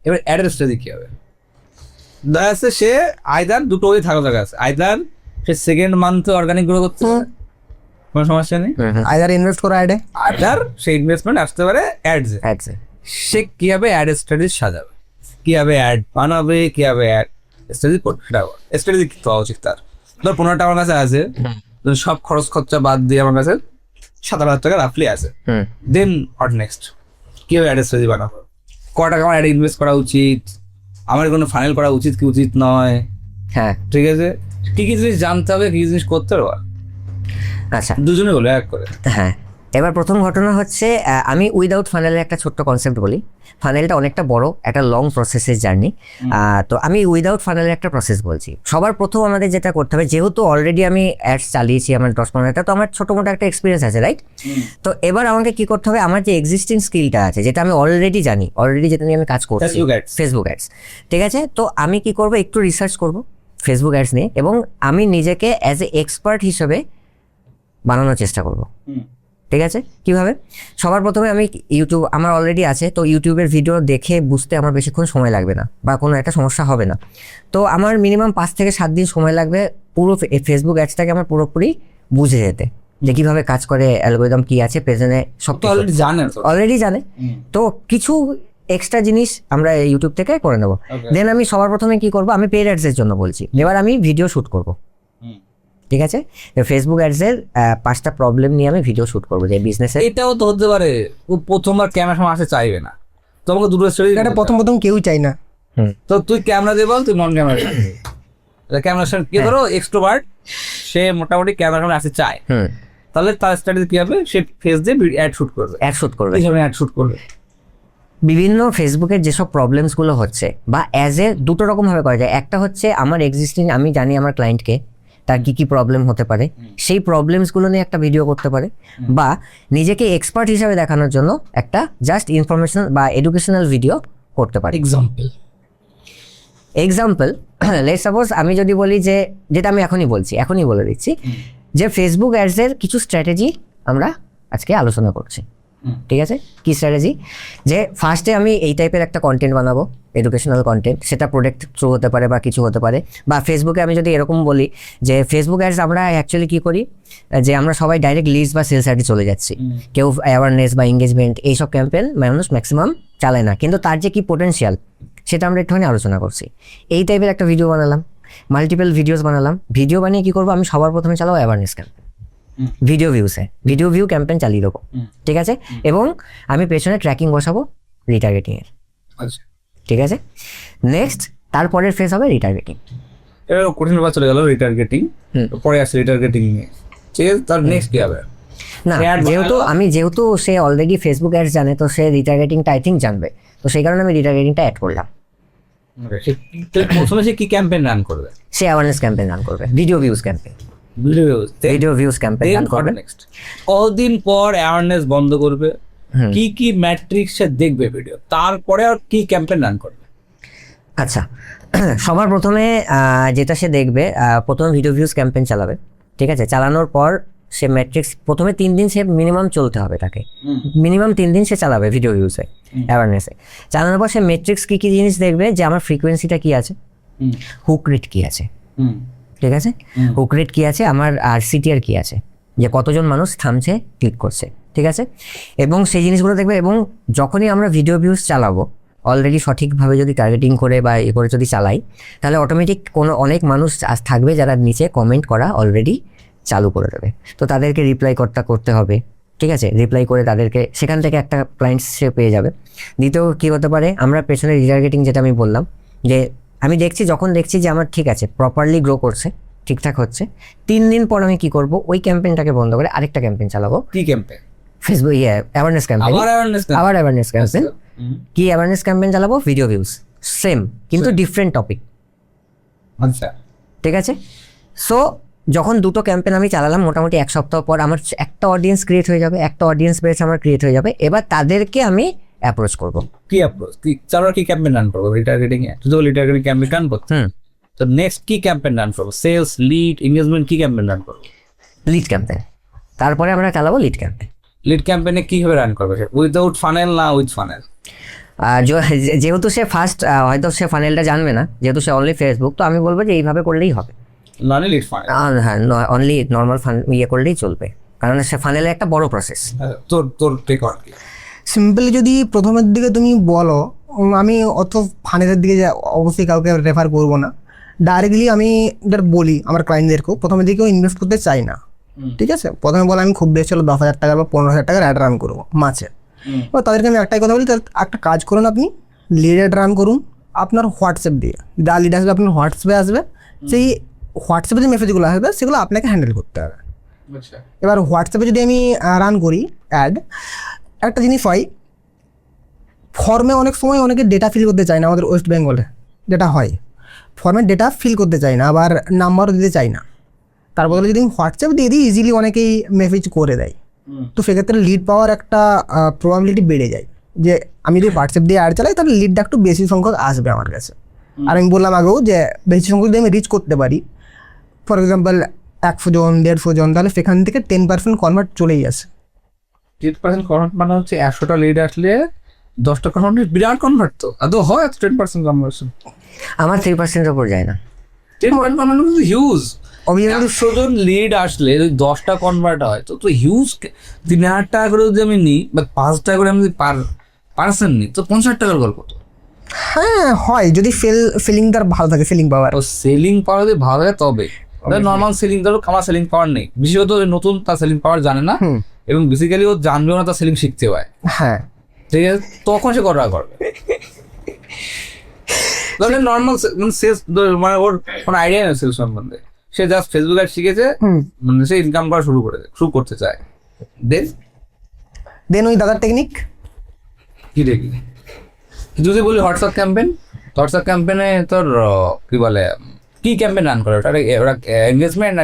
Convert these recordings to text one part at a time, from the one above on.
এবার অ্যাডের স্ট্র্যাটেজি কি হবে? দেখা যাচ্ছে সে আইদার দুটো ওই থাকা জায়গা আছে, আইদার সে সেকেন্ড মান্থে অর্গানিক গ্রো করতে পারে, কোনো সমস্যা নেই, আইদার ইনভেস্ট করে অ্যাডে, আইদার সে ইনভেস্টমেন্ট আসতে পারে অ্যাডসে। সে কিভাবে অ্যাড স্ট্র্যাটেজি সাজাবে, কিভাবে অ্যাড বানাবে, কিভাবে অ্যাড স্ট্র্যাটেজি করবে, সেটা স্ট্র্যাটেজি কি হওয়া উচিত তার। ধর 15 টাকা আমার কাছে আছে, সব খরচ খরচা বাদ দিয়ে আমার কাছে 17,000 টাকা রাফলি আছে, দেন হোয়াট নেক্সট, কিভাবে অ্যাড স্ট্র্যাটেজি বানাবো, ক টাকা আমার অ্যাডে ইনভেস্ট করা উচিত, আমার কোনো ফাইনাল করা উচিত কি উচিত নয়, হ্যাঁ ঠিক আছে, কি কি জিনিস জানতে হবে, কি কি জিনিস করতে হবে, আচ্ছা দুজনে বলে এক করে। হ্যাঁ, এবার প্রথম ঘটনা হচ্ছে আমি উইদাউট ফানেলের একটা ছোট্ট কনসেপ্ট বলি। ফানেলটা অনেকটা বড় একটা লং প্রসেসের জার্নি, তো আমি উইদাউট ফানেলের একটা প্রসেস বলছি। সবার প্রথম আমাদের যেটা করতে হবে, যেহেতু অলরেডি আমি অ্যাডস চালিয়েছি আমার 10-15টা, তো আমার ছোটো মোটো একটা এক্সপিরিয়েন্স আছে, রাইট? তো এবার আমাকে কি করতে হবে, আমার যে এক্সিস্টিং স্কিলটা আছে, যেটা আমি অলরেডি জানি, অলরেডি যেটা নিয়ে আমি কাজ করছি, ফেসবুক অ্যাডস, ঠিক আছে, তো আমি কি করব, একটু রিসার্চ করব ফেসবুক অ্যাডস নিয়ে, এবং আমি নিজেকে অ্যাজ এ এক্সপার্ট হিসেবে বানানোর চেষ্টা করব। ঠিক আছে, কিভাবে? সবার প্রথমে আমি ইউটিউব আমার অলরেডি আছে, তো ইউটিউবের ভিডিও দেখে বুঝতে আমার বেশিক্ষণ সময় লাগবে না, বা কোনো একটা সমস্যা হবে না। তো আমার মিনিমাম 5 থেকে 7 দিন সময় লাগবে পুরো ফেসবুক অ্যাডসটাকে আমার পুরোপুরি বুঝে যেতে, যে কীভাবে কাজ করে, অ্যালগোরিদম কী আছে, প্রেজেন্টে সব অলরেডি জানে। তো কিছু এক্সট্রা জিনিস আমরা ইউটিউব থেকে করে নেবো। দেন আমি সবার প্রথমে কি করব, আমি পেইড অ্যাডসের জন্য বলছি, এবার আমি ভিডিও শ্যুট করব। ঠিক আছে, ফেসবুক অ্যাডসের 5টা প্রবলেম নিয়ে আমি ভিডিও শুট করবো, যে বিজনেসে। এটাও তো হতে পারে ও প্রথমবার ক্যামেরা সামনে আসতে চাইবে না, তোমাকে দুটো স্টোরি, এটা প্রথম কেউই চাই না। তো তুই ক্যামেরা দিয়ে বল, তুই নন ক্যামেরা ক্যামেরার সামনে কি, ধরো এক্সট্রোভার্ট, সে মোটামুটি ক্যামেরা সামনে আসতে চায়, তাহলে তার স্ট্র্যাটেজি কি হবে, সে ফেস দিয়ে অ্যাড শুট করবে, অ্যাড শুট করবে। বিভিন্ন ফেসবুকের যেসব প্রবলেমসগুলো হচ্ছে, বা অ্যাজ এ দুটো রকমভাবে করা যায়। একটা হচ্ছে আমার এক্সিস্টিং, আমি জানি আমার ক্লায়েন্টকে তার কী কী প্রবলেম হতে পারে, সেই প্রবলেমসগুলো নিয়ে একটা ভিডিও করতে পারে, বা নিজেকে এক্সপার্ট হিসাবে দেখানোর জন্য একটা জাস্ট ইনফরমেশনাল বা এডুকেশনাল ভিডিও করতে পারে। এক্সাম্পল লেটস সাপোজ আমি যদি বলি, যে যেটা আমি এখনই বলে দিচ্ছি, যে ফেসবুক অ্যাডসের কিছু স্ট্র্যাটেজি আমরা আজকে আলোচনা করছি। ঠিক আছে, কি স্ট্র্যাটেজি? যে ফার্স্টে আমি এই টাইপের একটা কন্টেন্ট বানাবো, এডুকেশনাল কন্টেন্ট, সেটা প্রোডাক্ট থ্রু হতে পারে বা কিছু হতে পারে। বা ফেসবুকে আমি যদি এরকম বলি, যে ফেসবুক অ্যাডস আমরা অ্যাকচুয়ালি কী করি, যে আমরা সবাই ডাইরেক্ট লিডস বা সেলস অ্যাডে চলে যাচ্ছি, কেউ অ্যাওয়ারনেস বা এঙ্গেজমেন্ট এইসব ক্যাম্পেন মানুষ ম্যাক্সিমাম চালায় না, কিন্তু তার যে কি পোটেনশিয়াল সেটা আমরা একটুখানি আলোচনা করছি। এই টাইপের একটা ভিডিও বানালাম, মাল্টিপল ভিডিওস বানালাম। ভিডিও বানিয়ে কী করবো, আমি সবার প্রথমে চালাবো awareness campaign, video view campaign চালিয়ে দেবো। ঠিক আছে, এবং আমি পেছনে ট্র্যাকিং বসাবো রিটার্গেটিংয়ের। ঠিক আছে, নেক্সট তারপরের ফেজ হবে রিটার্গেটিং। এবার কঠিন ব্যাপার চলে গেল রিটার্গেটিং, পরে আসছে রিটার্গেটিং নিয়ে, ঠিক আছে, তার নেক্সট কি হবে? না, যেহেতু সে অলরেডি ফেসবুক অ্যাডস জানে, তো সে রিটার্গেটিংটা আই থিঙ্ক জানবে, তো সেই কারণে আমি রিটার্গেটিংটা অ্যাড করলাম। প্রথমে সে কি ক্যাম্পেইন রান করবে? সে অ্যাওয়ারনেস ক্যাম্পেইন রান করবে, video views campaign, video views campaign run করবে। নেক্সট কতদিন পর অ্যাওয়ারনেস বন্ধ করবে, কি কি ম্যাট্রিক্স সে দেখবে ভিডিও, তারপরে আর কি ক্যাম্পেইন রান করবে? আচ্ছা, সবার প্রথমে যেটা সে দেখবে, প্রথমে ভিডিও ভিউজ ক্যাম্পেইন চালাবে। ঠিক আছে, চালানোর পর সে ম্যাট্রিক্স প্রথমে 3 দিন সে মিনিমাম চলতে হবে তাকে, মিনিমাম 3 দিন সে চালাবে ভিডিও ভিউসে, অ্যাওয়ারনেসে। চালানোর পর সে ম্যাট্রিক্স কী কী জিনিস দেখবে, যে আমার ফ্রিকোয়েন্সিটা কী আছে, হুক রেট কী আছে, ঠিক আছে, হুক রেট কী আছে, আমার আর সিটিআর কী আছে, যে কতজন মানুষ থামছে, ক্লিক করছে। ঠিক আছে, এবং সেই জিনিসগুলো দেখবে। এবং যখনই আমরা ভিডিও ভিউজ চালাবো, অলরেডি সঠিকভাবে যদি টার্গেটিং করে বা এ করে যদি চালাই, তাহলে অটোমেটিক অনেক মানুষ থাকবে যারা নিচে কমেন্ট করা অলরেডি চালু করে দেবে, তো তাদেরকে রিপ্লাই করতে হবে। ঠিক আছে, রিপ্লাই করে তাদেরকে সেখান থেকে একটা ক্লায়েন্ট সে পেয়ে যাবে। দ্বিতীয় কী হতে পারে, আমরা পেছনে রিটার্গেটিং যেটা আমি বললাম, যে আমি যখন দেখছি যে আমার ঠিক আছে, প্রপারলি গ্রো করছে, ঠিকঠাক হচ্ছে, 3 দিন পর আমি কি করব, ওই ক্যাম্পেইনটাকে বন্ধ করে আরেকটা ক্যাম্পেইন চালাবো। কি ক্যাম্পেইন? ফেসবুক অ্যাওয়ারনেস ক্যাম্পেইন, আবার অ্যাওয়ারনেস ক্যাম্পেইন। কি অ্যাওয়ারনেস ক্যাম্পেইন চালাবো? ভিডিও ভিউজ, সেম কিন্তু ডিফারেন্ট টপিক। আচ্ছা, ঠিক আছে, সো যখন দুটো ক্যাম্পেইন আমি চালালাম, মোটামুটি 1 সপ্তাহ পর আমার একটা অডিয়েন্স ক্রিয়েট হয়ে যাবে, একটা অডিয়েন্স বেস আমার ক্রিয়েট হয়ে যাবে। এবার তাদেরকে আমি অ্যাপ্রোচ করব। কি অ্যাপ্রোচ? কি ক্যাম্পেইন রান করবো রিটার্গেটিং এ? তো রিটার্গেটিং ক্যাম্পেইন রান করতে, তো নেক্সট কি ক্যাম্পেইন রান করবো? সেলস, লিড, এনগেজমেন্ট, কি ক্যাম্পেইন রান করবো? লিড ক্যাম্পেইন, তারপরে আমরা চালাবো লিড ক্যাম্পেইন। লিড ক্যাম্পেইনে কিভাবে রান করবে? উইদাউট ফানেল না উইথ ফানেল? আর যেহেতু সে ফার্স্ট হয়তো সে ফানেলটা জানবে না, যেহেতু সে অনলি ফেসবুক, তো আমি বলবো যে এইভাবে করলেই হবে। মানে লিড ফানেল, হ্যাঁ, অনলি নর্মাল করলেই চলবে, কারণ সে ফানেলের একটা বড় প্রসেস। তোর তোর টেক অন কি? সিম্পলি যদি প্রথমের দিকে তুমি বলো, আমি অত ফানেলের দিকে অবশ্যই কাউকে রেফার করবো না। ডাইরেক্টলি আমি যার বলি আমার ক্লায়েন্টদেরকেও প্রথমের দিকেও ইনভেস্ট করতে চাই না, ঠিক আছে। প্রথমে বলে আমি খুব বেশি হলো 10,000 টাকা বা 15,000 টাকার অ্যাড রান করবো মাসে। এবার তাদেরকে আমি একটাই কথা বলি, তাহলে একটা কাজ করুন, আপনি লিড অ্যাড রান করুন আপনার হোয়াটসঅ্যাপ দিয়ে। যা লিড আসবে আপনার হোয়াটসঅ্যাপে আসবে, সেই হোয়াটসঅ্যাপে যে মেসেজগুলো আসবে সেগুলো আপনাকে হ্যান্ডেল করতে হবে। এবার হোয়াটসঅ্যাপে যদি আমি রান করি অ্যাড, একটা জিনিস হয়, ফর্মে অনেক সময় অনেকে ডেটা ফিল করতে চায় না, আমাদের ওয়েস্ট বেঙ্গলে যেটা হয়, ফর্মে ডেটা ফিল করতে চায় না, আবার নাম্বারও দিতে চায় না। তার বদলে যদি আমি হোয়াটসঅ্যাপ দিয়ে দিই, ইজিলি অনেকেই মেসেজ করে দেয়। তো সেক্ষেত্রে লিড পাওয়ার একটা প্রবাবিলিটি বেড়ে যায়, যে আমি যদি হোয়াটসঅ্যাপ দিয়ে অ্যাড চালাই তাহলে লিডটা একটু বেশি সংখ্যক আসবে আমার কাছে। আর আমি বললাম আগেও যে বেশি সংখ্যক যদি আমি রিচ করতে পারি, ফর এক্সাম্পল 100 জন 150 জন, তাহলে সেখান থেকে 10% কনভার্ট চলেই আসে। 10% কনভার্ট মানে হচ্ছে 100টা লিড আসলে 10টা কনভার্ট, বিরাট কনভার্ট তো। আদৌ হয় 10% কনভার্সন? আমার 3%-এর উপর যায় না। 10% কনভার্ট কিন্তু হিউজ। Obviously 100 জন লিড আসলে যদি 10টা কনভার্ট হয় তো হিউজ। 3,000 টাকা করে যদি আমি নিই বা 5 টাকা করে আমি যদি পার্সেন্ট নিই তো 50 টাকার গল্প তো। হ্যাঁ হয়, যদি ফিলিং তার ভালো থাকে, ফিলিং পাওয়ার। ও সেলিং পাওয়ার যদি ভালো থাকে তবে। নর্মাল সেলিং ধরো, আমার সেলিং পাওয়ার নেই, বিশেষত নতুন, তার সেলিং পাওয়ার জানে না, এবং বেসিক্যালি ও জানবেও না, তার সেলিং শিখতে হয়। হ্যাঁ ঠিক আছে, তখন সে কটা করবে? নর্মাল মানে ওর কোনো আইডিয়া নেই সেলস সম্বন্ধে, সে জাস্ট ফেসবুক অ্যাড শিখেছে, মানে সে ইনকাম করা শুরু করতে চায়। দেন ওই দাদার টেকনিক কি দেখি যদি বলি হোয়াটসঅ্যাপ ক্যাম্পেনে তোর কি বলে, কি ক্যাম্পেন রান করে ওটা? ওরা এনগেজমেন্ট না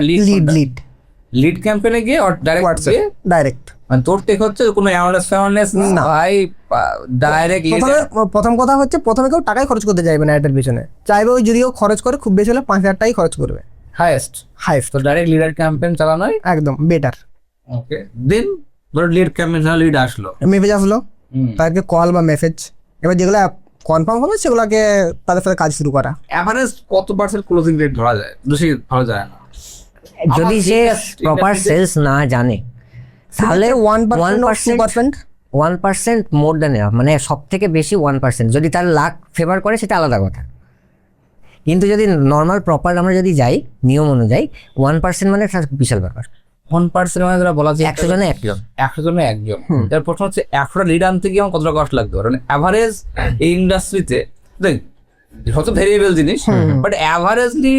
লিড ক্যাম্পেনে গিয়ে ডাইরেক্ট হোয়াটসঅ্যাপ ডাইরেক্ট, মানে তোর টেক হচ্ছে কোনো অ্যাওয়ারনেস না ভাই, ডাইরেক্ট। প্রথম কথা হচ্ছে, প্রথমে কেউ টাকাই খরচ করতে চাইবে না অ্যাডের পিছনে, চাইবে ওই যদিও খরচ করে খুব বেশি হলে 5,000 টাকাই খরচ করবে হাইয়েস্ট তো ডাইরেক্ট লিডার ক্যাম্পেন চালানোই একদম বেটার। ওকে, দেন ধর লিড ক্যাম্পেন লিড আসলো, মেসেজ আসলো, তাদেরকে কল বা মেসেজ, এবার যেগুলো কনফার্ম হবে সেগুলোকে তাদের সাথে কাজ শুরু করা। অ্যাভারেজ কত পার্সেন্ট ক্লোজিং রেট ধরা যায়? বেশি ধরা যায় না। যদি সে প্রপার সেলস না জানে তাহলে 1% মোর দ্যান এনাফ, মানে সব থেকে বেশি 1%। যদি তার লাক ফেভার করে সেটা আলাদা কথা, কিন্তু যদি নর্মাল প্রপার আমরা যদি যাই নিয়ম অনুযায়ী, 1% মানে একটা বিশাল ব্যাপার। 1% মানে যারা বলা যায় 100 জনে একজন। 100 জনে একজন। এর প্রশ্ন হচ্ছে 100টা লিড আনতে গিয়ে আমার কতটা কষ্ট লাগতে পারে? মানে অ্যাভারেজ এই ইন্ডাস্ট্রিতে দেখ, হয়তো ভেরিয়েবল জিনিস, বাট অ্যাভারেজলি